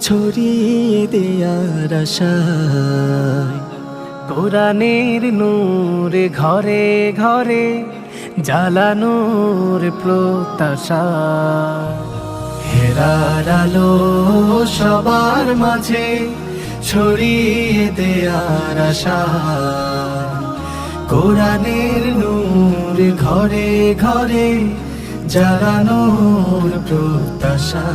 ছড়িয়ে দেয়ার আশায়, কোরআনের নূরে ঘরে ঘরে জ্বালানোর প্রত্যাশা। হেরার আলো সবার মাঝে ছড়িয়ে দেয়ার আশা, কোরআনের নূর ঘরে ঘরে জ্বালানোর প্রত্যাশা।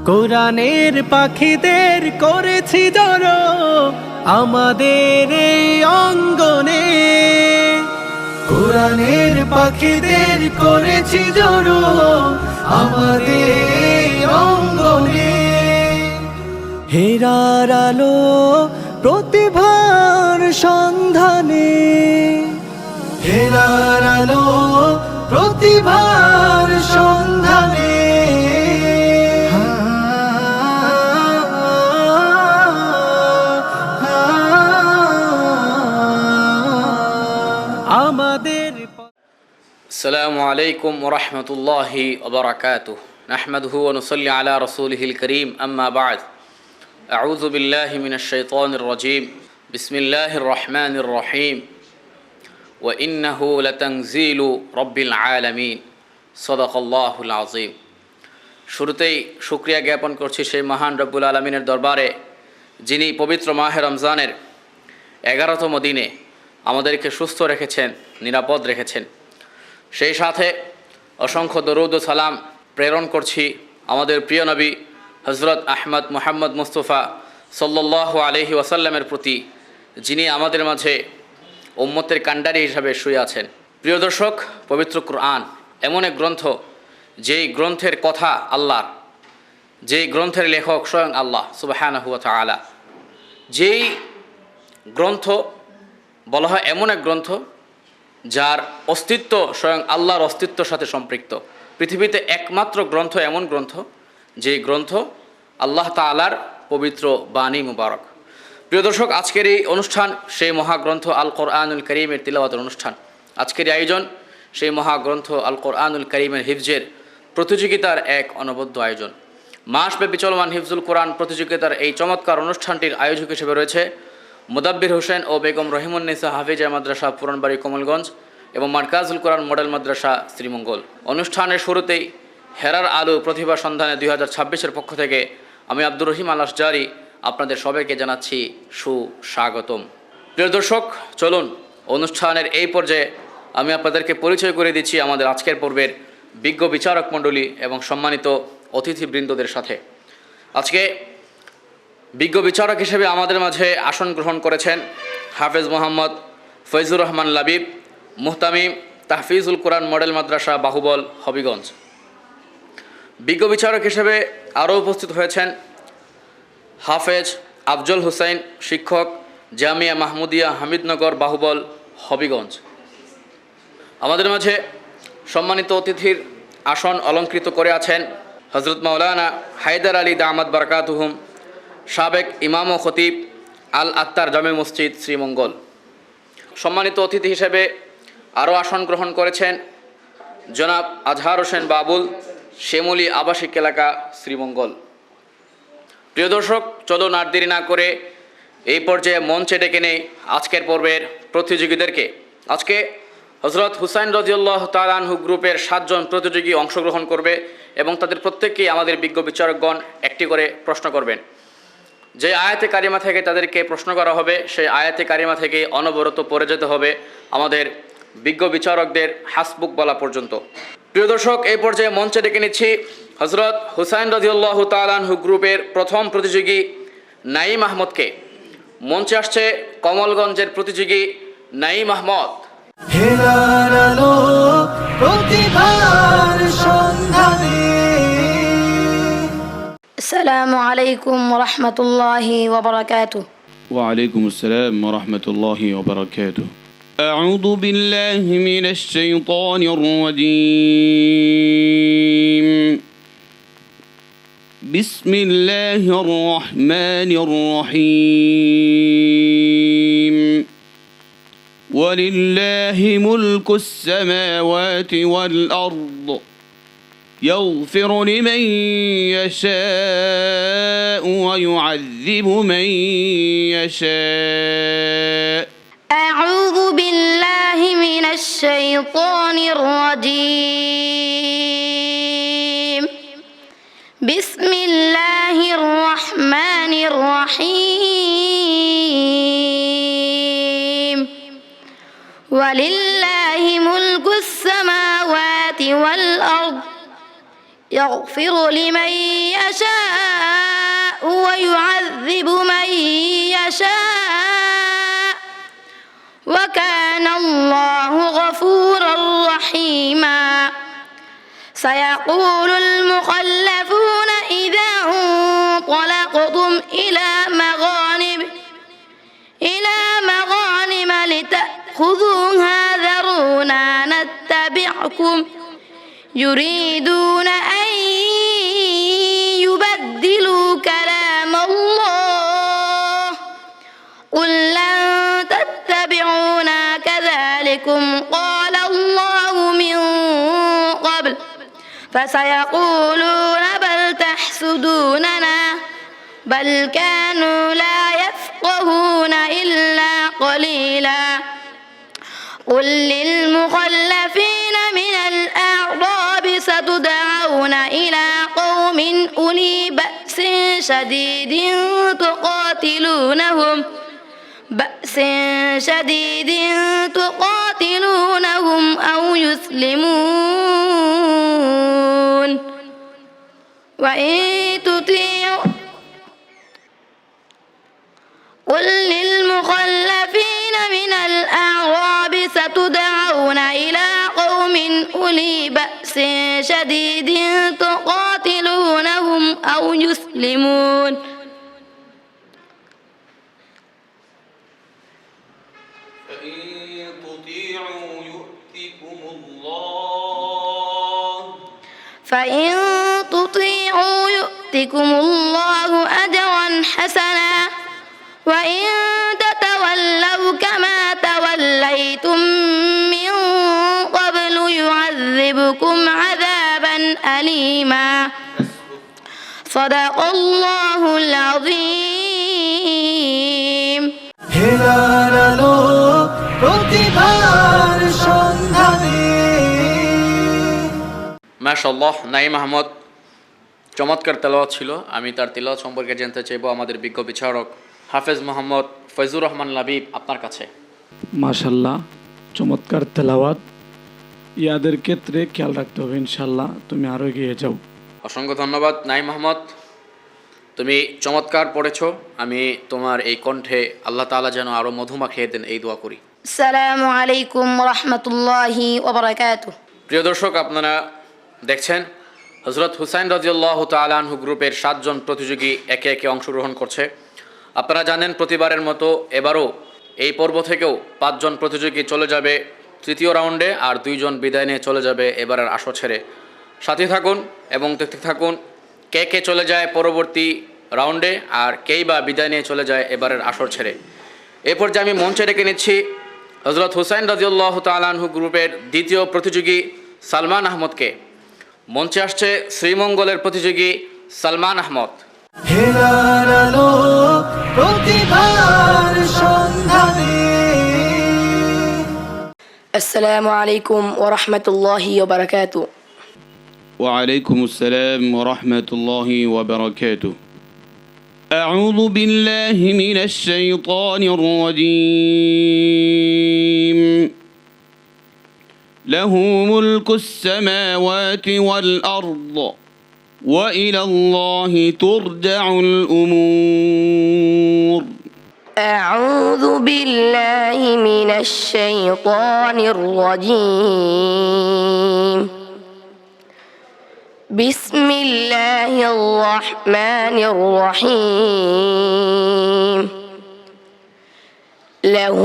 কোরআনের পাখিদের করেছি জড়ো আমাদের এই অঙ্গনে, কোরআনের পাখিদের করেছি জড়ো আমাদের এই অঙ্গনে। হেরার আলো প্রতিভার সন্ধানে, হেরার আলো প্রতিভার সন্ধানে। আমাদের আসসালামু আলাইকুম ওয়া রাহমাতুল্লাহি ওয়া বারাকাতুহু। নাহমাদুহু ওয়া নুসাল্লি আলা রাসূলিহিল কারীম, আম্মা বা'দ। আউযু বিল্লাহি মিনাশ শাইতানির রাজীম। বিসমিল্লাহির রহমানির রহিম। ওয়া ইন্নাহু লাতানজিলু রাব্বিল আলামিন। সাদাকাল্লাহুল আযীম। শুরুতেই শুকরিয়া জ্ঞাপন করছি সেই মহান রব্বুল আলামিনের দরবারে, যিনি পবিত্র মাহে রমজানের 11তম দিনে আমাদেরকে সুস্থ রেখেছেন, নিরাপদ রেখেছেন। সেই সাথে অসংখ্য দরুদ ও সালাম প্রেরণ করছি আমাদের প্রিয় নবী হযরত আহমদ মুহাম্মদ মুস্তাফা সাল্লাল্লাহু আলাইহি ওয়াসাল্লামের প্রতি, যিনি আমাদের মাঝে উম্মতের কাণ্ডারি হিসাবে শুয়ে আছেন। প্রিয় দর্শক, পবিত্র কুরআন এমন এক গ্রন্থ, যেই গ্রন্থের কথা আল্লাহর, যেই গ্রন্থের লেখক স্বয়ং আল্লাহ সুবহানাহু ওয়া তাআলা। যেই গ্রন্থ বলা হয় এমন এক গ্রন্থ যার অস্তিত্ব স্বয়ং আল্লাহর অস্তিত্বের সাথে সম্পৃক্ত। পৃথিবীতে একমাত্র গ্রন্থ এমন গ্রন্থ, যে গ্রন্থ আল্লাহ তাআলার পবিত্র বাণী মুবারক। প্রিয় দর্শক, আজকের এই অনুষ্ঠান সেই মহাগ্রন্থ আল কোরআনুল কারীমের তিলাওয়াতের অনুষ্ঠান। আজকের এই আয়োজন সেই মহাগ্রন্থ আল কোরআনুল কারীমের হিফজের প্রতিযোগিতার এক অনবদ্য আয়োজন। মাসব্যাপী চলমান হিফজুল কোরআন প্রতিযোগিতার এই চমৎকার অনুষ্ঠানটির আয়োজক হিসেবে রয়েছে মুদাব্বির হোসেন ও বেগম রহিমুন্নেসা হাফিজা মাদ্রাসা পুরানবাড়ি কমলগঞ্জ এবং মার্কাজুল কোরআন মডেল মাদ্রাসা শ্রীমঙ্গল। অনুষ্ঠানের শুরুতেই হেরার আলো প্রতিভা সন্ধানে 2026-এর পক্ষ থেকে আমি আব্দুর রহিম আল আসজারি আপনাদের সবাইকে জানাচ্ছি সুস্বাগতম। প্রিয় দর্শক, চলুন অনুষ্ঠানের এই পর্যায়ে আমি আপনাদেরকে পরিচয় করে দিচ্ছি আমাদের আজকের পর্বের বিজ্ঞ বিচারক মণ্ডলী এবং সম্মানিত অতিথিবৃন্দদের সাথে। আজকে বিজ্ঞ বিচারক হিসেবে আমাদের মাঝে আসন গ্রহণ করেছেন হাফেজ মোহাম্মদ ফয়জুর রহমান লাবিব, মুহতামিম তাহফিজুল কোরআন মডেল মাদ্রাসা বাহুবল হবিগঞ্জ। বিজ্ঞ বিচারক হিসেবে আরও উপস্থিত হয়েছেন হাফেজ আফজল হুসাইন, শিক্ষক জামিয়া মাহমুদিয়া হামিদনগর বাহুবল হবিগঞ্জ। আমাদের মাঝে সম্মানিত অতিথির আসন অলঙ্কৃত করে আছেন হজরত মাওলানা হায়দার আলী দামাত বারাকাতুহুম, সাবেক ইমাম ও খতিব আল আত্তার জামে মসজিদ শ্রীমঙ্গল। সম্মানিত অতিথি হিসেবে আরও আসন গ্রহণ করেছেন জনাব আজহার হোসেন বাবুল, শ্যামলী আবাসিক এলাকা শ্রীমঙ্গল। প্রিয় দর্শক, চলুন আর দেরি না করে এই পর্যায়ে মঞ্চে ডেকে নেই আজকের পর্বের প্রতিযোগীদেরকে। আজকে হজরত হুসাইন রাদিয়াল্লাহু তাআলা আনহু গ্রুপের 7 জন প্রতিযোগী অংশগ্রহণ করবে এবং তাদের প্রত্যেককেই আমাদের বিজ্ঞ বিচারকগণ একটি করে প্রশ্ন করবেন। যে আয়াতে কারিমা থেকে তাদেরকে প্রশ্ন করা হবে, সেই আয়াতে কারিমা থেকে অনবরত পড়ে যেতে হবে আমাদের বিজ্ঞ বিচারকদের হাসবুক বলা পর্যন্ত। প্রিয় দর্শক, এই পর্যায়ে মঞ্চে ডেকে নিচ্ছি হজরত হুসাইন রাদিয়াল্লাহু তাআলা আনহু গ্রুপের প্রথম প্রতিযোগী নাঈম আহমদকে। মঞ্চে আসছে কমলগঞ্জের প্রতিযোগী নাঈম আহমদ। হেরার আলো প্রতিভার সন্ধানে। السلام عليكم ورحمة الله وبركاته. وعليكم السلام ورحمة الله وبركاته. أعوذ بالله من الشيطان الرجيم. بسم الله الرحمن الرحيم. ولله ملك السماوات والأرض يغفر لمن يشاء ويعذب من يشاء. أعوذ بالله من الشيطان الرجيم. بسم الله الرحمن الرحيم. ولله ملك السماوات والأرض يغفر لمن يشاء ويعذب من يشاء وكان الله غفورا رحيما. سيقول المخلفون إذا انطلقتم إلى مغانم لتأخذوها ذرونا نتبعكم يريدون أن يبدلوا كلام الله قل لن تتبعونا كذلكم قال الله من قبل فسيقولون بل تحسدوننا بل كانوا لا يفقهون إلا قليلا. قل للمخلفين من الأعراب ستدعون إلى قوم أولي بأس شديد تقاتلونهم أو يسلمون وإن تطيعوا قل للمخلفين من الأعراب ستدعون إلى قوم أولي بأس شديد تقاتلونهم أو يسلمون فإن تطيعوا يؤتكم الله أجرا حسنا وإن تتولوا كما توليتم من قبل يعذبكم عذابا أليما. صدق الله العظيم. হেরার আলো প্রতিভার সন্ধানে। মাশাআল্লাহ, নাঈম আহমদ চমৎকার তেলাওয়াত ছিল। আমি তার তেলাওয়াত সম্পর্কে জানতে চাইবো আমাদের বিজ্ঞ বিচারক হাফেজ মোহাম্মদ ফয়জুর রহমান লাবিব আপনার কাছে। মাশাল্লাহ, চমৎকার তেলাওয়াত। ইয়াদের ক্ষেত্রে খেয়াল রাখতে হবে ইনশাল্লাহ। তুমি আরও এগিয়ে যাও। অসংখ্য ধন্যবাদ নাঈম আহমদ, তুমি চমৎকার পড়েছ। আমি তোমার এই কণ্ঠে আল্লাহ তাআলা যেন আরও মধু মাখিয়ে দেন এই দোয়া করি। আসসালামু আলাইকুম রাহমাতুল্লাহি ওয়া বারাকাতুহু। প্রিয় দর্শক, আপনারা দেখছেন হযরত হুসাইন রাদিয়াল্লাহু তাআলা আনহু গ্রুপের 7 জন প্রতিযোগী একে একে অংশগ্রহণ করছে। আপনারা জানেন প্রতিবারের মতো এবারও এই পর্ব থেকেও 5 জন প্রতিযোগী চলে যাবে তৃতীয় রাউন্ডে, আর 2 জন বিদায় নিয়ে চলে যাবে এবারের আসর ছেড়ে। সাথে থাকুন এবং দেখতে থাকুন কে কে চলে যায় পরবর্তী রাউন্ডে আর কেই বা বিদায় নিয়ে চলে যায় এবারের আসর ছেড়ে। এ পর্যায়ে আমি মঞ্চে ডেকে নিচ্ছি হযরত হুসাইন রাদিয়াল্লাহু তাআলা আনহু গ্রুপের দ্বিতীয় প্রতিযোগী সালমান আহমদকে। মঞ্চে আসছে শ্রীমঙ্গলের প্রতিযোগী সালমান আহমদ। হেরার আলো প্রতিভার সন্ধানে। আসসালামু আলাইকুম ওয়া রাহমাতুল্লাহি ওয়া বারাকাতুহু। وعليكم السلام ورحمة الله وبركاته. أعوذ بالله من الشيطان الرجيم. له ملك السماوات والأرض وإلى الله ترجع الأمور. أعوذ بالله من الشيطان الرجيم. بسم الله الرحمن الرحيم. له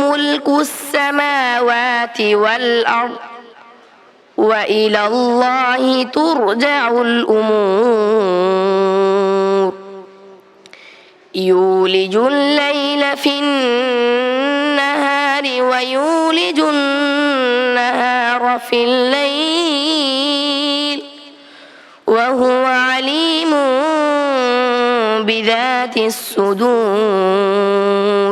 ملك السماوات والأرض وإلى الله ترجع الأمور. يولج الليل في النهار ويولج النهار في الليل وهو عليم بذات الصدور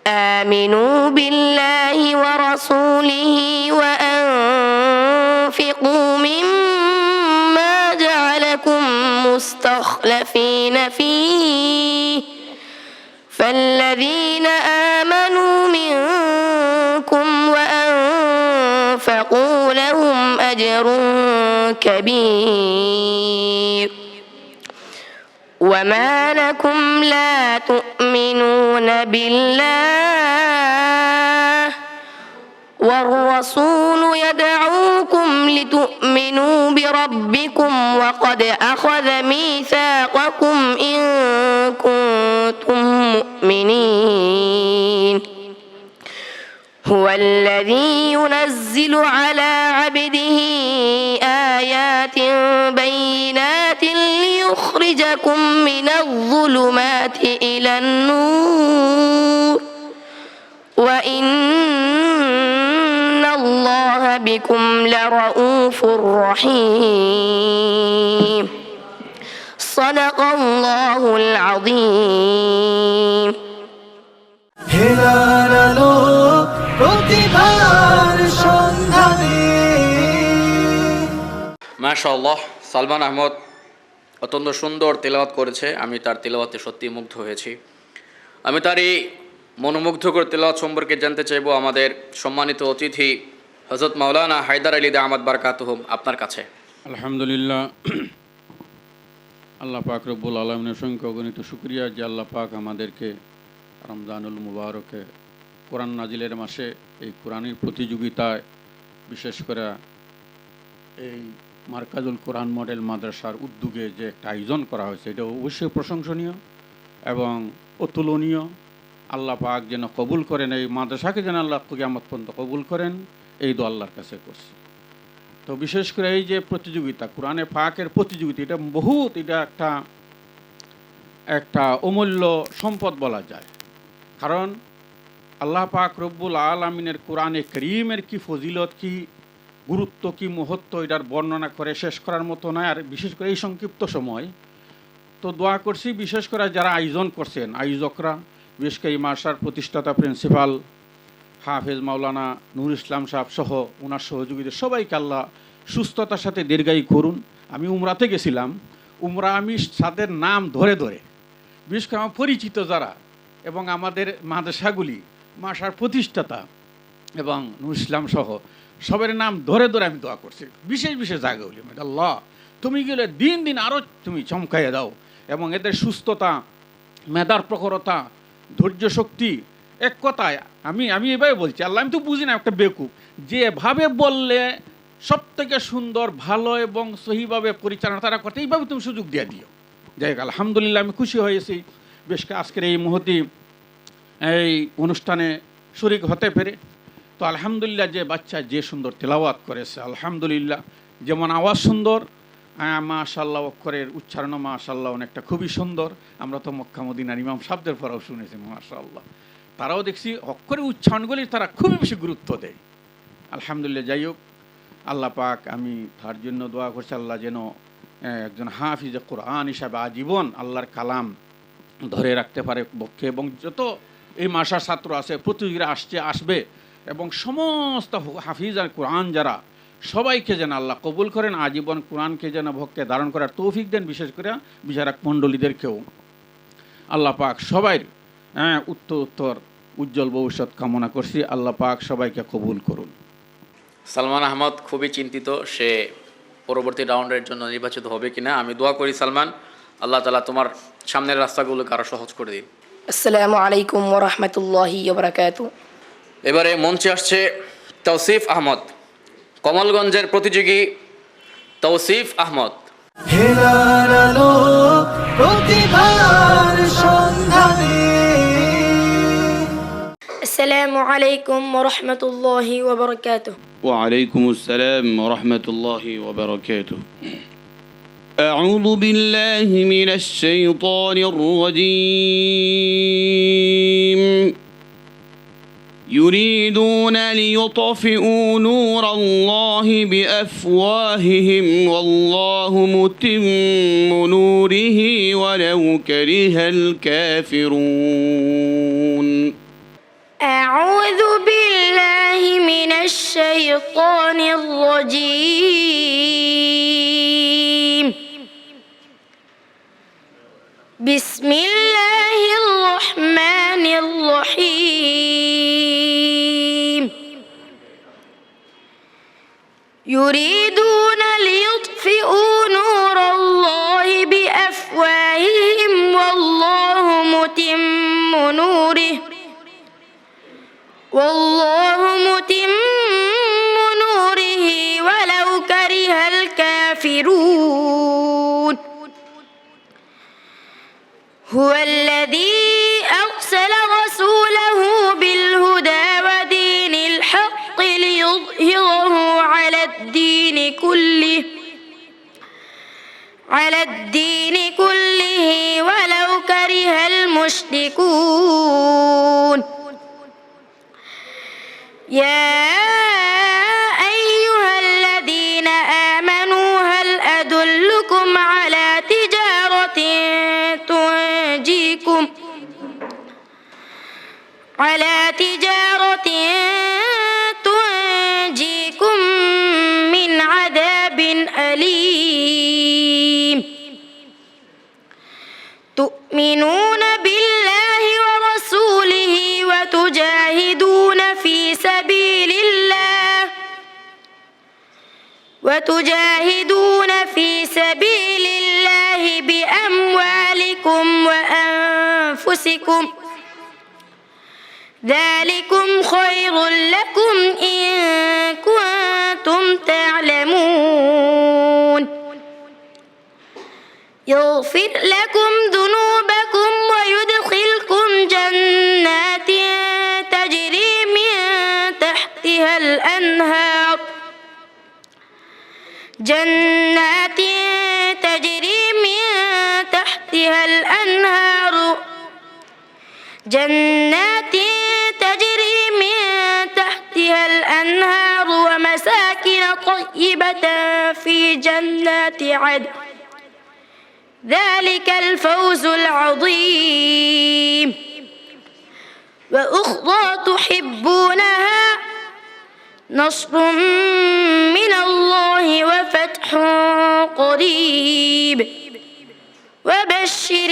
آمنوا بالله ورسوله وأنفقوا مما جعلكم مستخلفين فيه فالذين آمنوا منكم وأنفقوا لهم أجر كبير وما لكم لا تؤمنون بالله والرسول يدعوكم لتؤمنوا بربكم وقد أخذ ميثاقكم إن كنتم مؤمنين هو الذي ينزل على عبده آيات بينات ليخرجكم من الظلمات إلى النور وإن الله بكم لرؤوف رحيم صدق الله العظيم হেলার আলো প্রতিভার সন্ধানে। মাশাআল্লাহ, সালমান আহমদ অত্যন্ত সুন্দর তেলাওয়াত করেছে। আমি তার তেলাওয়াতে সত্যি মুগ্ধ হয়েছি। আমি তার এই মনোমুগ্ধকর তেলাওয়াত সম্পর্কে জানতে চাইব আমাদের সম্মানিত অতিথি হযরত মাওলানা হায়দার আলী দামাত বারাকাতুহুম আপনার কাছে। আলহামদুলিল্লাহ, আল্লাহ পাক রব্বুল আলামিনের অসংখ্য অগণিত শুকরিয়া যে আল্লাহ পাক আমাদেরকে রমজানুল মুবারকে কোরআন নাজিলের মাসে এই কোরআনের প্রতিযোগিতায় বিশেষ করে এই মার্কাজুল কোরআন মডেল মাদ্রাসার উদ্যোগে যে একটা আয়োজন করা হয়েছে এটা অবশ্যই প্রশংসনীয় এবং অতুলনীয়। আল্লাহ পাক যেন কবুল করেন, এই মাদ্রাসাকে যেন আল্লাহ কিয়ামত পর্যন্ত কবুল করেন, এই দোয়া আল্লাহর কাছে করছি। তো বিশেষ করে এই যে প্রতিযোগিতা, কোরআনে পাকের প্রতিযোগিতা, এটা বহুত, এটা একটা অমূল্য সম্পদ বলা যায়। কারণ আল্লাহ পাক রব্বুল আলামিনের কোরআনে কারীমের কি ফজিলত, কি গুরুত্ব, কি মহত্ব, এটার বর্ণনা করে শেষ করার মতো নয়। আর বিশেষ করে এই সংক্ষিপ্ত সময় তো দোয়া করছি, বিশেষ করে যারা আয়োজন করছেন, আয়োজকরা, বিশেষ করে এই মাদ্রাসার প্রতিষ্ঠাতা প্রিন্সিপাল হাফেজ মাওলানা নূর ইসলাম সাহেব সহ ওনার সহযোগীদের সবাইকে আল্লাহ সুস্থতার সাথে দীর্ঘায়ু করুন। আমি উমরাতে গেছিলাম, আমি তাদের নাম ধরে ধরে, বিশেষ করে আমার পরিচিত যারা এবং আমাদের মাদ্রাসাগুলি মাদ্রাসার প্রতিষ্ঠাতা এবং নূর ইসলাম সহ সবার নাম ধরে ধরে আমি দোয়া করছি। বিশেষ বিশেষ জায়গাগুলি আল্লাহ তুমি গেলে দিন দিন আরও তুমি চমকাইয়ে দাও এবং এদের সুস্থতা, মেধার প্রখরতা, ধৈর্য শক্তি, এক কথায় আমি এভাবে বলছি, আল্লাহ আমি তো বুঝি না, একটা বেকুব, যেভাবে বললে সব থেকে সুন্দর, ভালো এবং সহিভাবে পরিচালনা তারা করতে, এইভাবে তুমি সুযোগ দিয়ে দিও। যাই হোক, আলহামদুলিল্লাহ আমি খুশি হয়েছি বেশ আজকের এই মুহূর্তে এই অনুষ্ঠানে শরীক হতে পেরে। তো আলহামদুলিল্লাহ, যে বাচ্চা যে সুন্দর তেলাওয়াত করেছে, আলহামদুলিল্লাহ, যেমন আওয়াজ সুন্দর, মাশাআল্লাহ, অক্ষরের উচ্চারণ মাশাআল্লাহ অনেকটা খুবই সুন্দর। আমরা তো মক্কা মদিনার ইমাম সাহেবদের পরাও শুনেছি মাশাআল্লাহ, তারাও দেখছি অক্ষরের উচ্চারণগুলি তারা খুবই বেশি গুরুত্ব দেয়। আলহামদুলিল্লাহ, যাই হোক, আল্লাহ পাক আমি তার জন্য দোয়া করছি, আল্লাহ যেন একজন হাফিজে কোরআন হিসাবে আজীবন আল্লাহর কালাম ধরে রাখতে পারে পক্ষে, এবং যত এই মাদ্রাসার ছাত্র আছে, প্রতিযোগীরা আসবে এবং সমস্ত হাফিজ আর কোরআন যারা, সবাইকে যেন আল্লাহ কবুল করেন, আজীবন কোরআনকে যেন ভক্তে ধারণ করার তৌফিক দেন। বিশেষ করে বিচারক মণ্ডলীদেরকেও আল্লাহ পাক সবাই উত্তর উজ্জ্বল ভবিষ্যৎ কামনা করছি। আল্লাহ পাক সবাইকে কবুল করুন। সালমান আহমদ খুবই চিন্তিত, সে পরবর্তী রাউন্ডের জন্য নির্বাচিত হবে কিনা। আমি দোয়া করি সালমান, আল্লাহ তাআলা তোমার সামনের রাস্তাগুলোকে আরও সহজ করে দিন। আসসালামু আলাইকুম ওয়া রাহমাতুল্লাহি ওয়া বারাকাতুহু। এবারে মঞ্চে আসছে তৌসিফ আহমদ, কমলগঞ্জের প্রতিযোগী তৌসিফ আহমদ। হেলার আলো প্রতিভার সন্ধানে। আসসালামু আলাইকুম ওয়া রাহমাতুল্লাহি ওয়া বারাকাতুহু। وعليكم السلام ورحمة الله وبركاته. أعوذ بالله من الشيطان الرجيم. يريدون ليطفئوا نور الله بأفواههم والله متم نوره ولو كره الكافرون أعوذ بالله من الشيطان الرجيم بسم الله الرحمن الرحيم يريدون ليطفئوا نور الله بأفواههم والله متم نوره ولو كره الكافرون هو الذي أرسل رسوله بالهدى ودين الحق ليظهره على الدين كله ولو كره المشركون يا أيها الذين آمنوا هل أدلكم على تجارة تنجيكم من عذاب أليم تؤمنون بالله ورسوله وتجاهدون في سبيل الله بأموالكم وأنفسكم ذلكم خير لكم إن كنتم تعلمون يغفر لكم ذنوبكم ويدخلكم جنات تجري من تحتها الأنهار ومساكن طيبة في جنات عدن ذلك الفوز العظيم وأخرى تحبونها نصر من الله وفتح قريب وبشر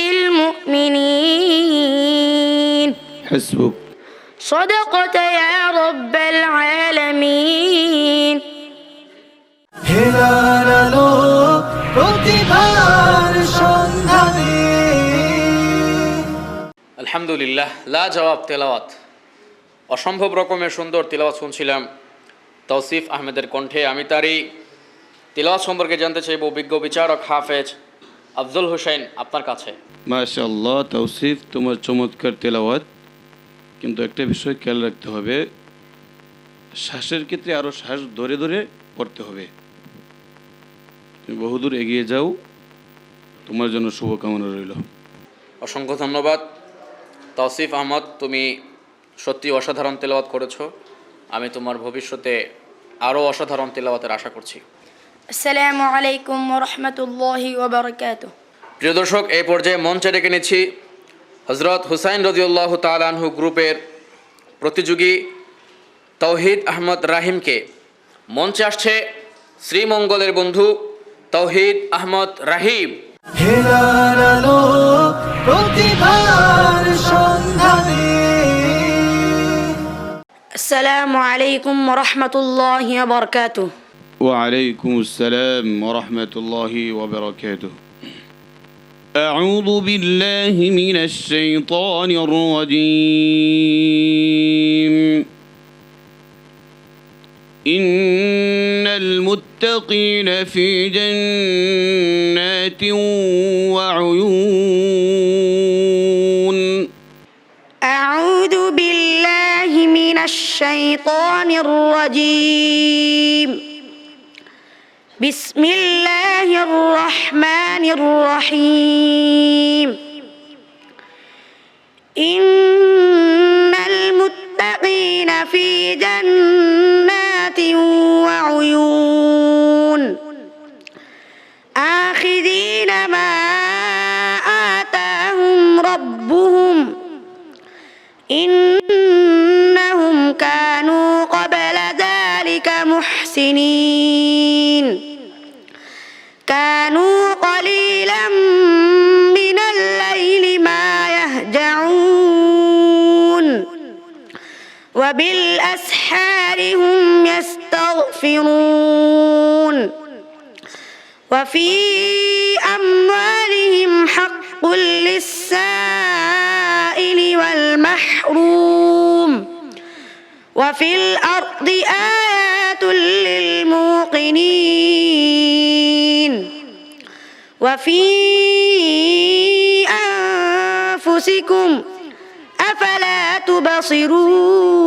المؤمنين حسبك صدقت يا رب العالمين হেলার আলো প্রতিভার সন্ধানে আলহামদুলিল্লাহ লা জবাব তেলাওয়াত অসম্ভব রকমের সুন্দর তেলাওয়াত শুনছিলাম তৌসিফ আহমেদের কণ্ঠে। আমি তারই তেলাওয়াত সম্পর্কে জানতে চাইব অভিজ্ঞ বিচারক হাফেজ আফজল হোসেন আপনার কাছে। মাশাআল্লাহ তৌসিফ, তোমার চমৎকার তেলাওয়াত, কিন্তু একটা বিষয় খেয়াল রাখতে হবে, শ্বাসের ক্ষেত্রে আরও শ্বাস ধরে ধরে পড়তে হবে। তুমি বহুদূর এগিয়ে যাও, তোমার জন্য শুভকামনা রইল। অসংখ্য ধন্যবাদ তৌসিফ আহমদ, তুমি সত্যি অসাধারণ তেলাওয়াত করেছো। আমি তোমার ভবিষ্যতে আরও অসাধারণ তেলাওয়াতের আশা করছি। আসসালামু আলাইকুম ওয়া রাহমাতুল্লাহি ওয়া বারাকাতুহু। প্রিয় দর্শক, এই পর্যায়ে মঞ্চে ডেকে নিচ্ছি হযরত হুসাইন রাদিয়াল্লাহু তাআলা আনহু গ্রুপের প্রতিযোগী তৌহিদ আহমদ রাহিমকে। মঞ্চে আসছে শ্রীমঙ্গলের বন্ধু তৌহিদ আহমদ রাহিম। হেলার আলো প্রতিভার সন্ধানে আসসালামু আলাইকুম ওয়া রাহমাতুল্লাহি ওয়া বারাকাতুহু। وعليكم السلام ورحمة الله وبركاته. أعوذ بالله من الشيطان الرجيم. إن المتقين في جنات وعيون. أعوذ بالله من الشيطان الرجيم. بسم الله الرحمن الرحيم. إن المتقين في إنهم كانوا قبل ذلك محسنين كانوا قليلا من الليل ما يهجعون وبالأسحار هم يستغفرون وفي أموالهم حق للسائل والمحروم وفي الأرض آيات للموقنين وفي أنفسكم أفلا تبصرون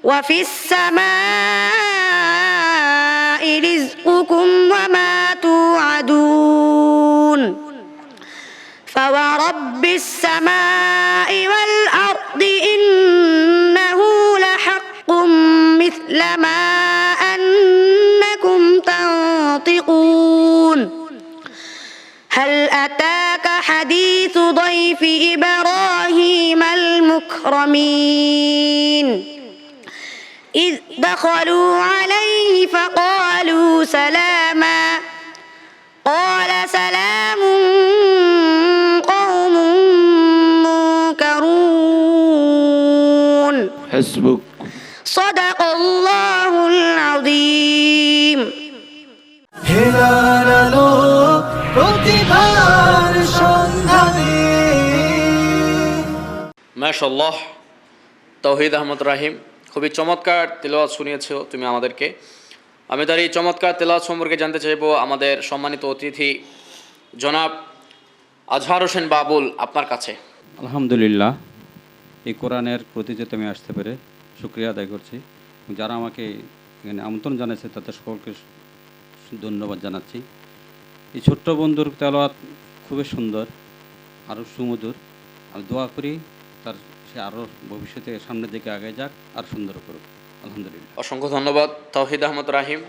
وفي السماء رزقكم وما توعدون فورب السماء والأرض إنه لحق مثل ما أنكم تنطقون هل أتاك حديث ضيف إبراهيم المكرمين إذ دخلوا عليه فقالوا سلاما قال سلام قوم منكرون حسبك صدق الله العظيم হেলার আলো প্রতিভার সন্ধানে মাশাআল্লাহ। তৌহিদ আহমদ রাহিম, খুবই চমৎকার তেলাওয়াত শুনিয়েছো তুমি আমাদেরকে। আমি তার এই চমৎকার তেলাওয়াত সম্পর্কে জানতে চাইবো আমাদের সম্মানিত অতিথি জনাব আজহার হোসেন বাবুল আপনার কাছে। আলহামদুলিল্লাহ, এই কোরআনের প্রতিযোগিতা আমি আসতে পেরে শুকরিয়া আদায় করছি। যারা আমাকে এখানে আমন্ত্রণ জানাচ্ছে তাদের সকলকে ধন্যবাদ জানাচ্ছি। এই ছোট্ট বন্ধুর তেলাওয়াত খুবই সুন্দর, আরও সুমধুর। আমি দোয়া করি তার সে আরও ভবিষ্যতে সামনের দিকে আগে যাক, আর সুন্দর করুক। আলহামদুলিল্লাহ। অসংখ্য ধন্যবাদ তৌহিদ আহমদ রাহিম,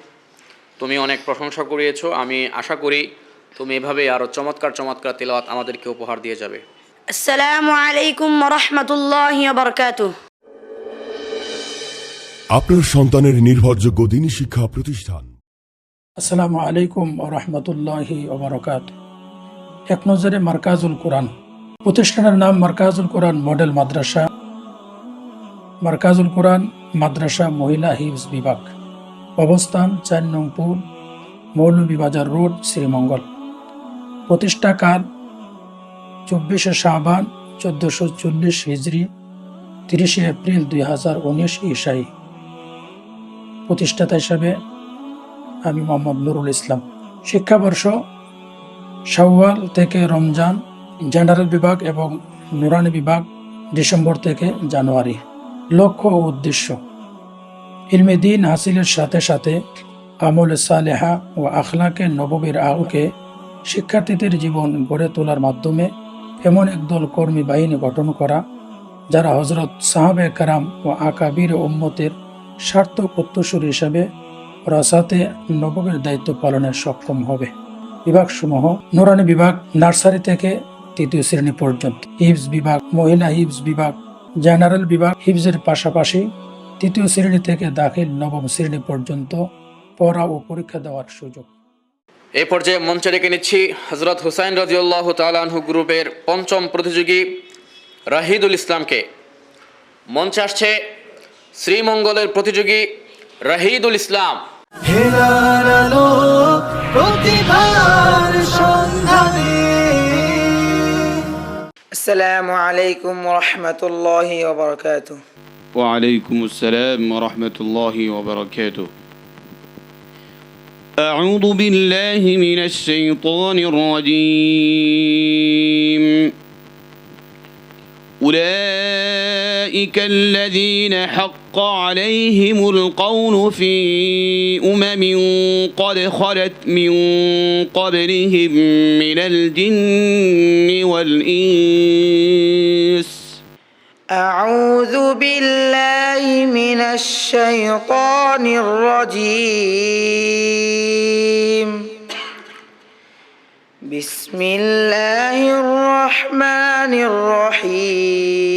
তুমি অনেক প্রশংসা করিয়েছো। আমি আশা করি তুমি এভাবে আরও চমৎকার চমৎকার তেলাওয়াত আমাদেরকে উপহার দিয়ে যাবে। আসসালামু আলাইকুম ওয়া রাহমাতুল্লাহি ওয়া বারাকাতুহু। আপনার সন্তানের নির্ভরযোগ্য দিনী শিক্ষা প্রতিষ্ঠান। আসসালামু আলাইকুম ওয়া রাহমাতুল্লাহি ওয়া বারাকাতুহু। এক নজরে মারকাজুল কোরআন প্রতিষ্ঠানের নাম মারকাজুল কোরআন মডেল মাদ্রাসা, মারকাজুল কোরআন মাদ্রাসা মহিলা হিফজ বিভাগ, অবস্থান ৪ নং পুল, মৌলভীবাজার রোড, শ্রীমঙ্গল। প্রতিষ্ঠাকাল ২৪শে শাবান ১৪৪০ হিজরি, ৩০শে এপ্রিল ২০১৯ ঈশাই। প্রতিষ্ঠাতা হিসাবে আমি মোহাম্মদ নুরুল ইসলাম। শিক্ষাবর্ষ শাওয়াল থেকে রমজান, জেনারেল বিভাগ এবং নুরানি বিভাগ ডিসেম্বর থেকে জানুয়ারি। লক্ষ্য ও উদ্দেশ্য: ইলমে দ্বীন হাসিলের সাথে সাথে আমলে সালেহা ও আখলাকে নববীর আলোকে শিক্ষার্থীদের জীবন গড়ে তোলার মাধ্যমে এমন একদল কর্মী বাহিনী গঠন করা যারা হজরত সাহাবে কারাম ও আকাবির উম্মতের সার্থক উত্তরসূরি হিসাবে রাসাতে নববীর দায়িত্ব পালনে সক্ষম হবে। বিভাগসমূহ: নুরানি বিভাগ নার্সারি থেকে ৩য় শ্রেণী পর্যন্ত, হিফজ বিভাগ, মহিলা হিফজ বিভাগ, জেনারেল বিভাগ হিফজের পাশাপাশি ৩য় শ্রেণী থেকে দাখিল ৯ম শ্রেণী পর্যন্ত পড়া ও পরীক্ষা দেওয়ার সুযোগ। এই পর্যায়ে মঞ্চে রেখে নিচ্ছি হযরত হুসাইন রাদিয়াল্লাহু তাআলা আনহু গ্রুপের পঞ্চম প্রতিযোগী রাহিদুল ইসলামকে। মঞ্চে আসছে শ্রীমঙ্গলের প্রতিযোগী রাহিদুল ইসলাম। হেলার আলো প্রতিভার সন্ধানে আসসালামু আলাইকুম ওয়া রাহমাতুল্লাহি ওয়া বারাকাতুহু। وعليكم السلام ورحمة الله وبركاته. أعوذ بالله من الشيطان الرجيم. أولئك الذين حق عليهم القول في أمم قد خلت من قبلهم من الجن والإنس. أعوذ بالله من الشيطان الرجيم. بسم الله الرحمن الرحيم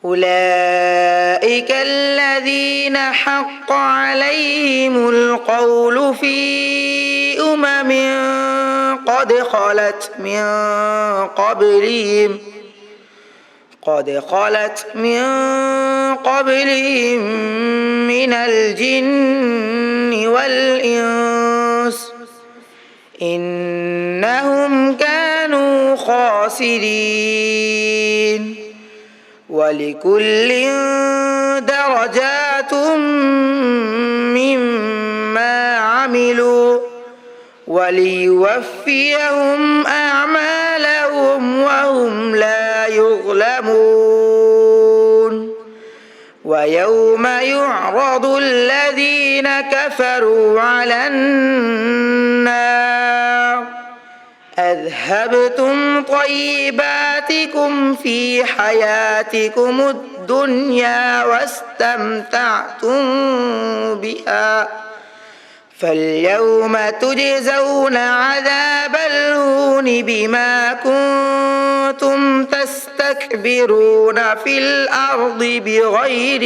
أولئك الذين حق عليهم القول في أمم قد خلت من قبلهم من الجن والإنس إنهم كانوا خاسرين ولكل درجات مما عملوا وليوفيهم أعمالهم وهم لا يظلمون ويوم يعرض الذين كفروا على النار أذهبتم طيباتكم في حياتكم الدنيا واستمتعتم بها فاليوم تجزون عذاب الهون بما كنتم تستكبرون في الأرض بغير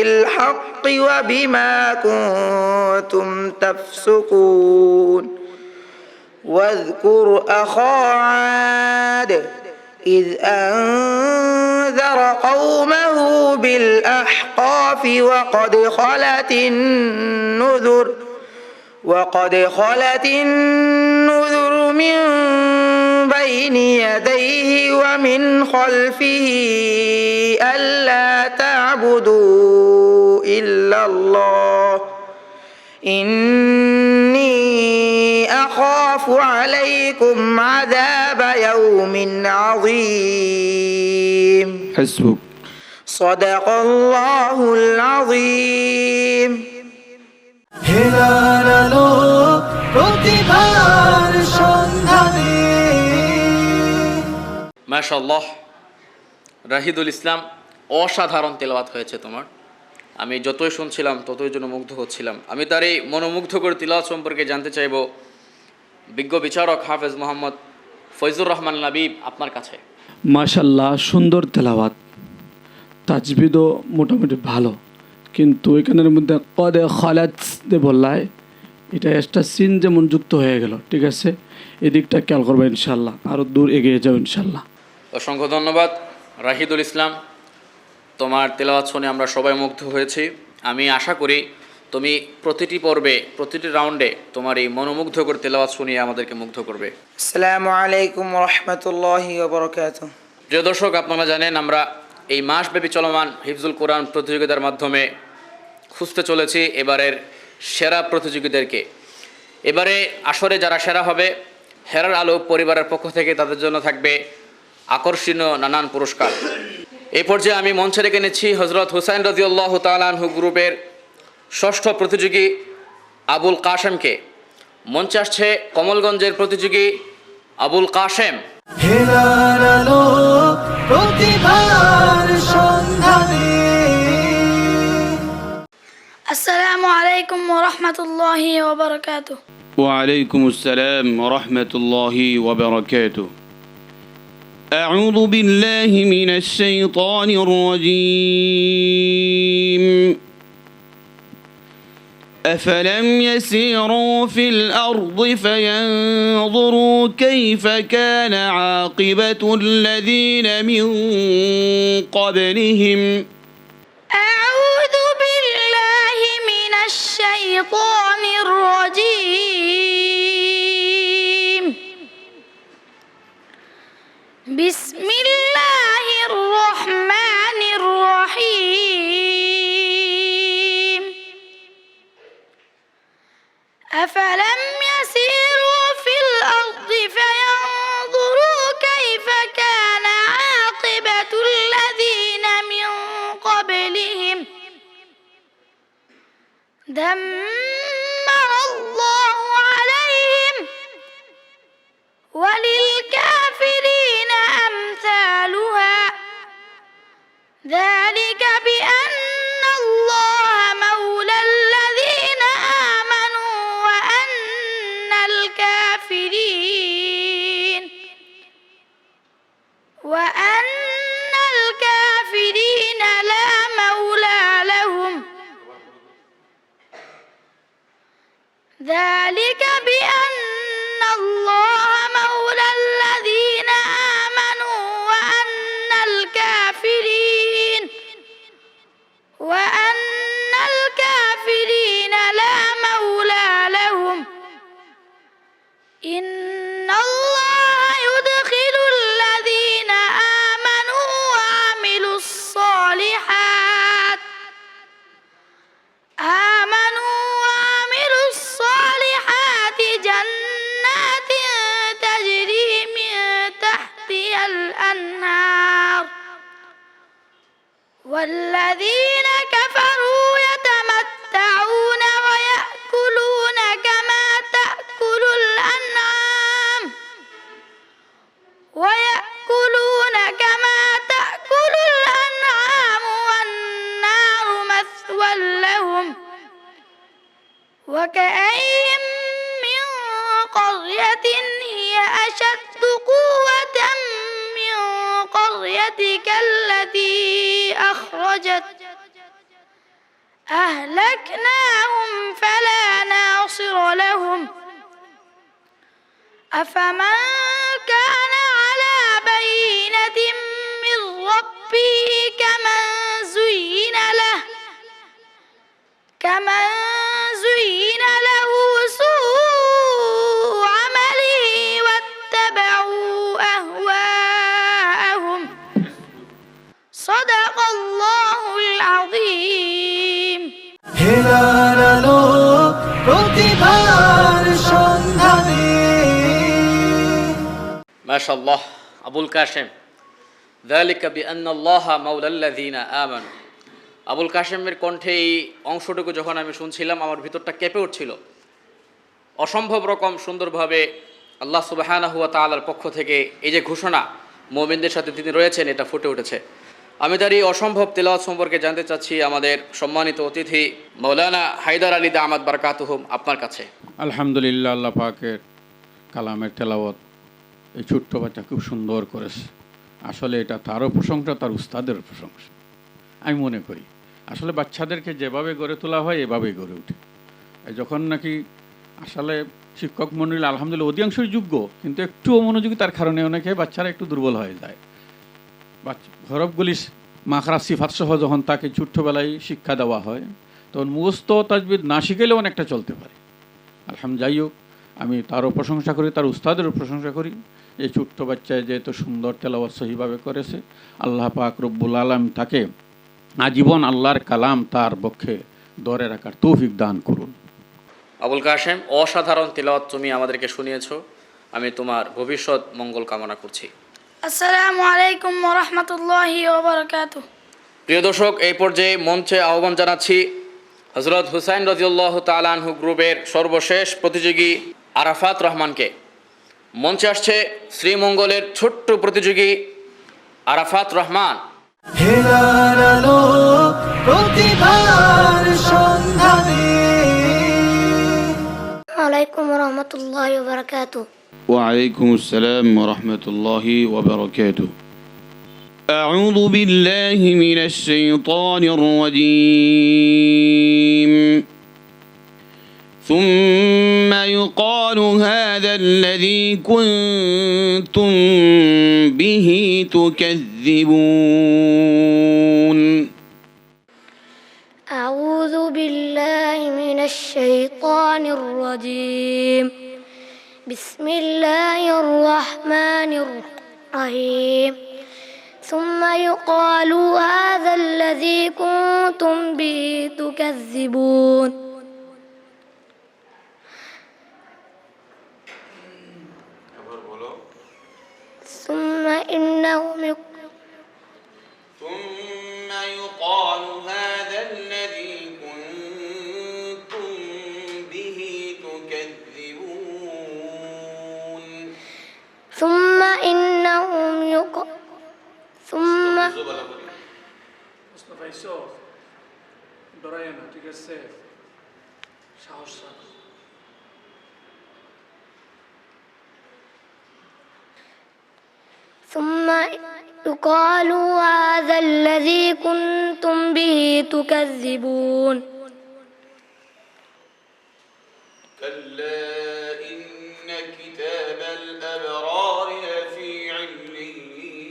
الحق وبما كنتم تفسقون واذكر أخا عاد إذ أنذر قومه بالأحقاف وقد خلت النذر من بين يديه ومن خلفه ألا تعبدوا إلا الله إني أخاف عليكم عذاب يوم عظيم حسبك صدق الله العظيم হেলার আলো প্রতিভার সন্ধানে মাশাআল্লাহ রাহিদুল ইসলাম, অসাধারণ তেলাওয়াত হয়েছে তোমার। আমি যতই শুনছিলাম ততই যেন মুগ্ধ হচ্ছিলাম। আমি তার এই মনোমুগ্ধকর তিলাওয়াত সম্পর্কে জানতে চাইব বিজ্ঞ বিচারক হাফেজ মোহাম্মদ ফয়জুর রহমান লাবিব আপনার কাছে। মাশাল্লাহ, সুন্দর তেলাওয়াত, তাজবিদও মোটামুটি ভালো, কিন্তু এখানের মধ্যে কদে খালাত দে বললায় এটা একটা সিন যেমন যুক্ত হয়ে গেল। ঠিক আছে, এদিকটা খেয়াল করবো ইনশাল্লাহ, আরও দূর এগিয়ে যাও ইনশাল্লাহ। অসংখ্য ধন্যবাদ রাহিদুল ইসলাম, তোমার তেলাওয়াত শুনে আমরা সবাই মুগ্ধ হয়েছি। আমি আশা করি তুমি প্রতিটি পর্বে, প্রতিটি রাউন্ডে তোমার এই মনোমুগ্ধকর তেলাওয়াত শুনিয়ে আমাদেরকে মুগ্ধ করবে। আসসালামু আলাইকুম ওয়া রাহমাতুল্লাহি ওয়া বারাকাতুহু। প্রিয় দর্শক, আপনারা জানেন আমরা এই মাসব্যাপী চলমান হিফজুল কোরআন প্রতিযোগিতার মাধ্যমে খুঁজতে চলেছি এবারের সেরা প্রতিযোগীদেরকে। এবারে আসরে যারা সেরা হবে, হেরার আলো পরিবারের পক্ষ থেকে তাদের জন্য থাকবে আকর্ষণীয় নানান পুরস্কার। এই পর্যায়ে আমি মঞ্চে রেখে নিচ্ছি হজরত হুসাইন রাদিয়াল্লাহু তাআলা আনহু গ্রুপের ষষ্ঠ প্রতিযোগী আবুল কাশেমকে। মঞ্চে আসছে কমলগঞ্জের প্রতিযোগী আবুল কাশেম। হেলার আলো প্রতিভার সন্ধানে আসসালামু আলাইকুম ওয়া রাহমাতুল্লাহি ওয়া বারাকাতুহু। وعليكم السلام ورحمة الله وبركاته. أعوذ بالله من الشيطان الرجيم. أفلم يسيروا في الأرض فينظروا كيف كان عاقبة الذين من قبلهم. أعوذ بالله من الشيطان الرجيم. بسم الله الرحمن الرحيم. أفلم يسيروا في الأرض فينظروا كيف كان عاقبة الذين من قبلهم دمر الله عليهم وللكافرين أمثالها ذلك بأن الله مولى الذين آمنوا وأن الكافرين لا مولى لهم إن الله يدخل الذين آمنوا وعملوا الصالحات جنات تجري من تحتها الأنهار والذين كفروا يتمتعون ويأكلون كما تأكل الأنعام والنار مثوى لهم وكأين من قرية هي أشد قوة من قريتك التي أهلكناهم فلا ناصر لهم أفمن كان على بينة من ربه كمن زين له سوء عمله واتبعوا أهواءهم صدق الله العظيم হেলার আলো প্রতিভার সন্ধানে মাশাআল্লাহ। আবুল কাশেম, যালিকা বিআন্নাল্লাহা মাওলাল্লাযীনা আমানু। আবুল কাশেমের কণ্ঠে এই অংশটুকু যখন আমি শুনছিলাম আমার ভিতরটা কেঁপে উঠছিল। অসম্ভব রকম সুন্দরভাবে আল্লাহ সুবহানাহু ওয়া তাআলার পক্ষ থেকে এই যে ঘোষণা মুমিনদের সাথে তিনি রয়েছেন এটা ফুটে উঠেছে। আমি তার এই অসম্ভব তেলাওয়াত সম্পর্কে জানতে চাচ্ছি আমাদের সম্মানিত অতিথি মাওলানা হায়দার আলী দামাত বারাকাতুহুম আপনার কাছে। আলহামদুলিল্লাহ, আল্লাহ পাকের কালামের তেলাওয়াত এই ছোট্ট বাচ্চা খুব সুন্দর করেছে। আসলে এটা তারও প্রশংসা, তার উস্তাদের প্রশংসা আমি মনে করি। আসলে বাচ্চাদেরকে যেভাবে গড়ে তোলা হয় এভাবেই গড়ে ওঠে। যখন নাকি আসলে শিক্ষক মণ্ডলী আলহামদুলিল্লাহ অধিকাংশই যোগ্য, কিন্তু একটু অমনোযোগিতার কারণে অনেকে বাচ্চারা একটু দুর্বল হয়ে যায়। হরফগুলি মাখরা সিফাত সহ যখন তাকে ছোট্টবেলায় শিক্ষা দেওয়া হয় তখন মুখস্থ তাজবিদ না শিখেলেও অনেকটা চলতে পারে। আলহামদুলিল্লাহ, যাই হোক, আমি তারও প্রশংসা করি, তার উস্তাদেরও প্রশংসা করি। এই ছোট্ট বাচ্চায় যে এত সুন্দর তেলাওয়াত সহিভাবে করেছে, আল্লাহ পাক রব্বুল আলামিন তাকে আজীবন আল্লাহর কালাম তার পক্ষে ধরে রাখার তৌফিক দান করুন। আবুল কাশেম, অসাধারণ তেলাওয়াত তুমি আমাদেরকে শুনিয়েছো। আমি তোমার ভবিষ্যৎ মঙ্গল কামনা করছি। আসসালামু আলাইকুম ওয়া রাহমাতুল্লাহি ওয়া বারাকাতুহু। প্রিয় দর্শক, এই পর্যায়ে মঞ্চে আহ্বান জানাচ্ছি হযরত হুসাইন রাদিয়াল্লাহু তাআলা আনহু গ্রুপের সর্বশেষ প্রতিযোগী আরাফাত রহমানকে। মঞ্চে আসছে শ্রীমঙ্গলের ছোট্ট প্রতিযোগী আরাফাত রহমান। হেলার আলো প্রতিভার সন্ধানে। আলাইকুম ওয়া রাহমাতুল্লাহি ওয়া বারাকাতুহু। وعليكم السلام ورحمة الله وبركاته. أعوذ بالله من الشيطان الرجيم. ثم يقال هذا الذي كنتم به تكذبون. أعوذ بالله من الشيطان الرجيم. بسم الله الرحمن الرحيم. ثم يقال هذا الذي كنتم به تكذبون. ثم يقال هذا الذي كنتم به تكذبون. ثم إنهم ثم ثم يقال هذا الذي كنتم به تكذبون. كلا إن كتاب الأبرار لفي عليين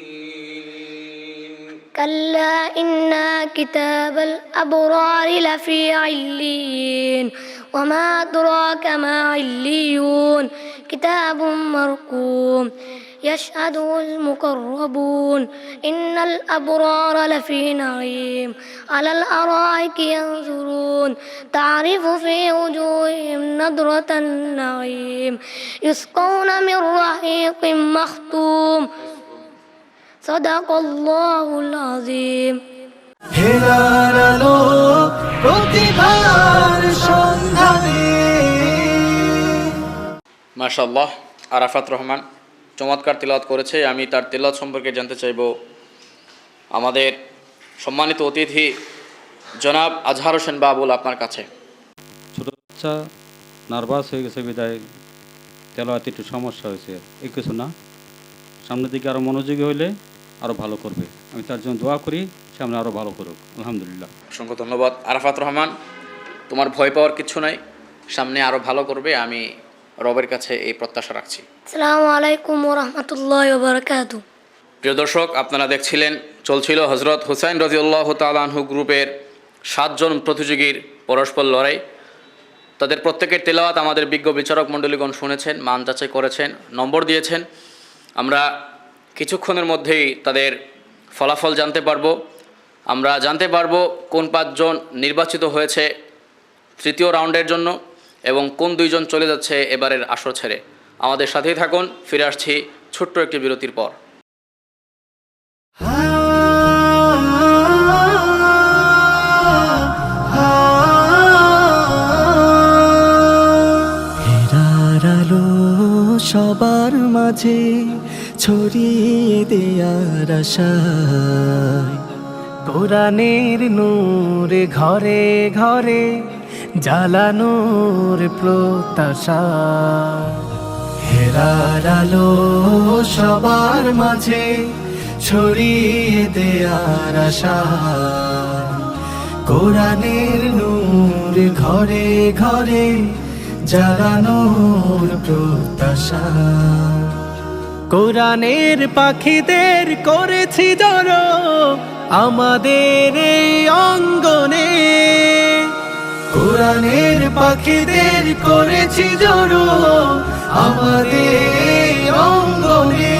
كلا إن كتاب الأبرار لفي عليين وما أدراك ما عليون كتاب مرقوم يشهده المقربون إن الأبرار لفي نعيم على الأرائك ينظرون تعرف في وجوههم نضرة النعيم يسقون من رحيق مختوم صدق الله العظيم হেলার আলো প্রতিভার সন্ধানে। মাশাআল্লাহ, আরাফাত রহমান চমৎকার তিলাওয়াত করেছে। আমি তার তিলাওয়াত সম্পর্কে জানতে চাইব আমাদের সম্মানিত অতিথি জনাব আজহার হোসেন বাবুল আপনার কাছে। ছোটো বাচ্চা নার্ভাস হয়ে গেছে বিদায় তেলাওয়াতে একটু সমস্যা হয়েছে, এই কিছু না। সামনের দিকে আরও মনোযোগী হইলে আরও ভালো করবে। আমি তার জন্য দোয়া করি সামনে আরও ভালো করুক, আলহামদুলিল্লাহ। অসংখ্য ধন্যবাদ আরাফাত রহমান, তোমার ভয় পাওয়ার কিছু নাই, সামনে আরও ভালো করবে, আমি রবের কাছে এই প্রত্যাশা রাখছি। আসসালামু আলাইকুম ওয়া রাহমাতুল্লাহি ওয়া বারাকাতুহু। প্রিয় দর্শক, আপনারা দেখছিলেন চলছিল হজরত হুসাইন রাদিয়াল্লাহু তাআলা আনহু গ্রুপের 7 জন প্রতিযোগীর পরস্পর লড়াই। তাদের প্রত্যেকের তেলাওয়াত আমাদের বিজ্ঞ বিচারক মণ্ডলীগণ শুনেছেন, মান যাচাই করেছেন, নম্বর দিয়েছেন। আমরা কিছুক্ষণের মধ্যেই তাদের ফলাফল জানতে পারবো। আমরা জানতে পারবো কোন 5 জন নির্বাচিত হয়েছে তৃতীয় রাউন্ডের জন্য এবং কোন 2 জন চলে যাচ্ছে এবারের আসর ছেড়ে। আমাদের সাথেই থাকুন, ফিরে আসছি ছোট্ট একটি বিরতির পর। হেরার আলো সবার মাঝে ছড়িয়ে দেয়ার আশায়, কোরআনের নূর ঘরে ঘরে জ্বালানোর প্রত্যাশা। হেরার আলো সবার মাঝে ছড়িয়ে দেয়ার আশায়, কোরআনের নূর ঘরে ঘরে জ্বালানোর প্রত্যাশা। কোরআনের পাখিদের করেছি জড়ো আমাদের এই অঙ্গনে, কোরআনের পাখিদের করেছি জড়ো আমাদের এই অঙ্গনে।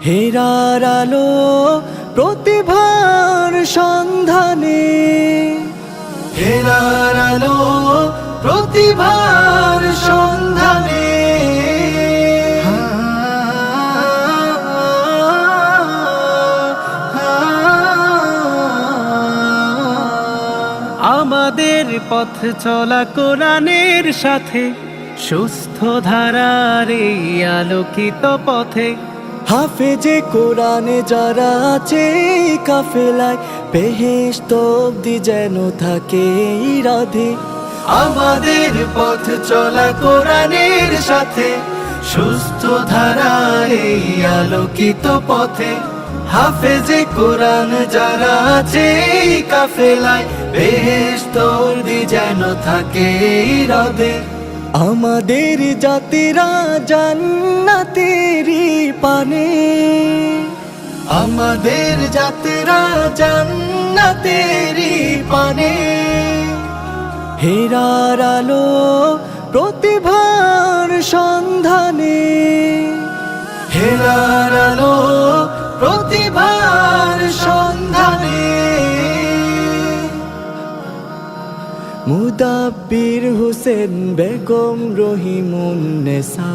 হেরার আলো প্রতিভার সন্ধানে, হেরার আলো প্রতিভার সন্ধানে। আমাদের পথ চলা কোরআনের সাথে, সুস্থ ধারার এই আলোকিত পথে। হাফেজে কোরআনে যারা আছে কাফেলায়, বেহেশত অবধি যেন থাকে রাধে। আমাদের পথ চলা কোরআনের সাথে, সুস্থ ধারার এই আলোকিত পথে। হাফেজে কোরআন যারা আছে কাফেলায়, বেহেশত অবধি যেন থাকে রাধে। আমাদের জাতিরা জান্নাতেরই পানে, আমাদের জাতিরা জান্নাতেরই পানে। হেরার আলো প্রতিভার সন্ধানে, হেরার আলো প্রতিভার সন্ধানে। মুদাব্বির হোসেন বেগম রহিমুন্নেসা,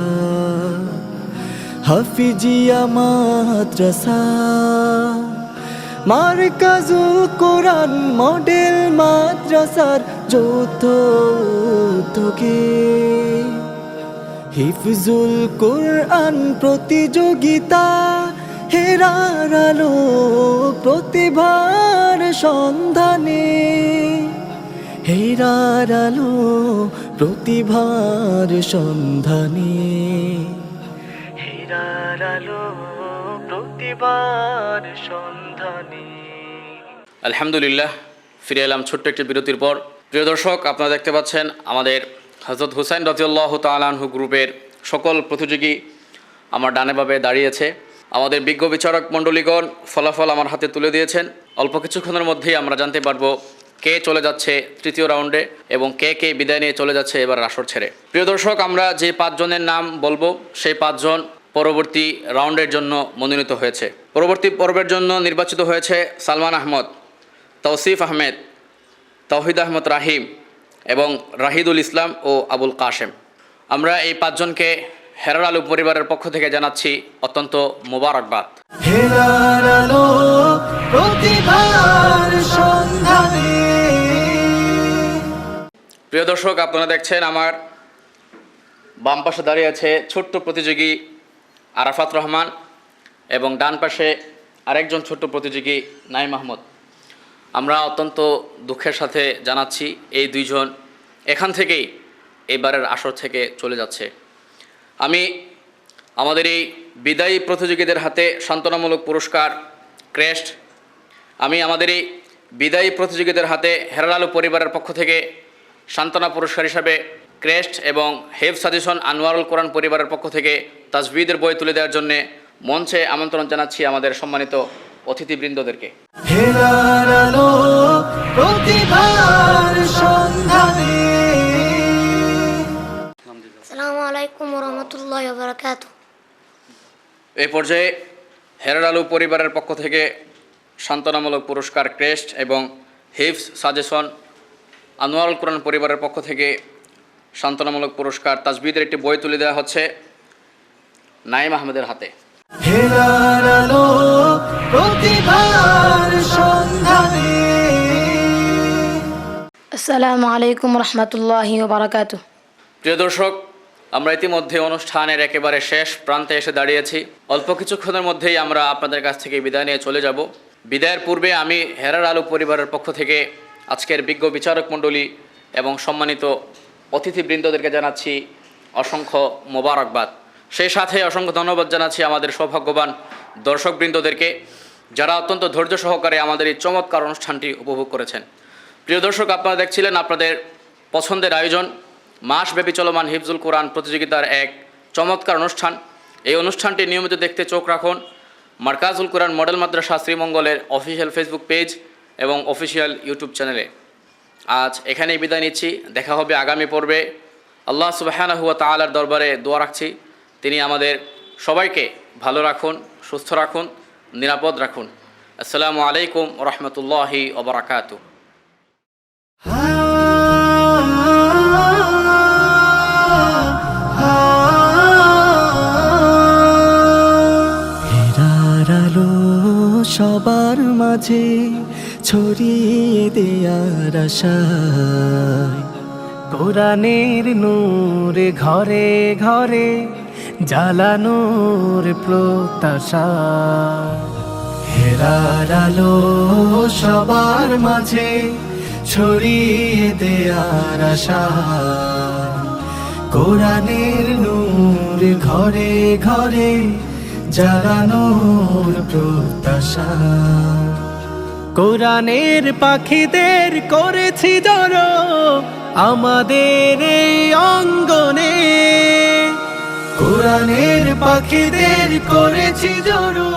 হাফিজিয়া মাদ্রাসা, মারকাজুল কোরআন মডেল মাদ্রাসার যৌথ উদ্যোগে হিফজুল কোরআন প্রতিযোগিতা। হেরার আলো প্রতিভার সন্ধানে, হেরার আলো প্রতিভার সন্ধানে, হেরার আলো প্রতিভার সন্ধানে। আলহামদুলিল্লাহ, ফিরে এলাম ছোট্ট একটি বিরতির পর। প্রিয় দর্শক, আপনারা দেখতে পাচ্ছেন আমাদের হযরত হুসাইন রাদিয়াল্লাহু তাআলা আনহু গ্রুপের সকল প্রতিযোগী আমার ডানে বামে দাঁড়িয়েছে। আমাদের বিজ্ঞ বিচারক মণ্ডলীগণ ফলাফল আমার হাতে তুলে দিয়েছেন। অল্প কিছুক্ষণের মধ্যেই আমরা জানতে পারবো কে চলে যাচ্ছে তৃতীয় রাউন্ডে এবং কে কে বিদায় নিয়ে চলে যাচ্ছে এবার আসর ছেড়ে। প্রিয় দর্শক, আমরা যে 5 জনের নাম বলবো সেই 5 জন পরবর্তী রাউন্ডের জন্য মনোনীত হয়েছে। পরবর্তী পর্বের জন্য নির্বাচিত হয়েছে সালমান আহমদ, তৌসিফ আহমেদ, তৌহিদ আহমদ রাহিম এবং রাহিদুল ইসলাম ও আবুল কাশেম। আমরা এই 5 জনকে হেরার আলো পরিবারের পক্ষ থেকে জানাচ্ছি অত্যন্ত মোবারকবাদ। হেরার আলো প্রতিভার সন্ধানে। প্রিয় দর্শক, আপনারা দেখছেন আমার বাম পাশে দাঁড়িয়ে আছে ছোট্ট প্রতিযোগী আরাফাত রহমান এবং ডান পাশে আরেকজন ছোট্ট প্রতিযোগী নাইম আহমদ। আমরা অত্যন্ত দুঃখের সাথে জানাচ্ছি এই 2 জন এখান থেকেই এবারের আসর থেকে চলে যাচ্ছে। আমি আমাদের এই বিদায়ী প্রতিযোগীদের হাতে সান্ত্বনামূলক পুরস্কার ক্রেস্ট, আমি আমাদের এই বিদায়ী প্রতিযোগীদের হাতে হেরার আলো পরিবারের পক্ষ থেকে সান্ত্বনা পুরস্কার হিসাবে ক্রেস্ট এবং হেফ সাজেশন আনোয়ারুল কোরআন পরিবারের পক্ষ থেকে তাজবিদের বই তুলে দেওয়ার জন্য মঞ্চে আমন্ত্রণ জানাচ্ছি আমাদের সম্মানিত অতিথিবৃন্দদেরকে। হেরার আলো প্রতিভার সন্ধানে। আসসালামু আলাইকুম ওয়া রাহমাতুল্লাহি ওয়া বারাকাতুহু। এই পর্যায়ে হেরার আলো পরিবারের পক্ষ থেকে সান্ত্বনামূলক পুরস্কার ক্রেস্ট এবং হিফজ সাজেশন আনোয়ারুল কোরআন পরিবারের পক্ষ থেকে সান্ত্বনামূলক পুরস্কার তাজবিদের একটি বই তুলে দেওয়া হচ্ছে নাইম আহমেদের হাতে। হেরার আলো প্রতিভার সন্ধানে। আসসালামু আলাইকুম ওয়া রাহমাতুল্লাহি ওয়া বারাকাতুহু। প্রিয় দর্শক, আমরা ইতিমধ্যে অনুষ্ঠানের একেবারে শেষ প্রান্তে এসে দাঁড়িয়েছি। অল্প কিছুক্ষণের মধ্যেই আমরা আপনাদের কাছ থেকে বিদায় নিয়ে চলে যাব। বিদায়ের পূর্বে আমি হেরার আলো পরিবারের পক্ষ থেকে আজকের বিজ্ঞ বিচারক মণ্ডলী এবং সম্মানিত অতিথিবৃন্দদেরকে জানাচ্ছি অসংখ্য মোবারকবাদ। সেই সাথে অসংখ্য ধন্যবাদ জানাচ্ছি আমাদের সৌভাগ্যবান দর্শকবৃন্দদেরকে যারা অত্যন্ত ধৈর্য সহকারে আমাদের এই চমৎকার অনুষ্ঠানটি উপভোগ করেছেন। প্রিয় দর্শক, আপনারা দেখছিলেন আপনাদের পছন্দের আয়োজন মাসব্যাপী চলমান হিফজুল কোরআন প্রতিযোগিতার এক চমৎকার অনুষ্ঠান। এই অনুষ্ঠানটি নিয়মিত দেখতে চোখ রাখুন মার্কাজুল কোরআন মডেল মাদ্রাসা শ্রীমঙ্গলের অফিসিয়াল ফেসবুক পেজ এবং অফিসিয়াল ইউটিউব চ্যানেলে। আজ এখানেই বিদায় নিচ্ছি, দেখা হবে আগামী পর্বে। আল্লাহ সুবহানাহু ওয়া তাআলার দরবারে দোয়া রাখছি তিনি আমাদের সবাইকে ভালো রাখুন, সুস্থ রাখুন, নিরাপদ রাখুন। আসসালামু আলাইকুম ওয়া রাহমাতুল্লাহি ওয়া বারাকাতুহু। হেরার আলো সবার মাঝে ছড়িয়ে দেয়ার আশায়, কোরআনের নূর ঘরে ঘরে জ্বালানোর প্রত্যাশা। হেরার আলো সবার মাঝে ছড়িয়ে দেয়ার আশায়, কোরআনের নূর ঘরে ঘরে জ্বালানোর প্রত্যাশা। কোরআনের পাখিদের করেছি জড়ো আমাদের এই অঙ্গনে, কোরআনের পাখিদের করেছি জড়ো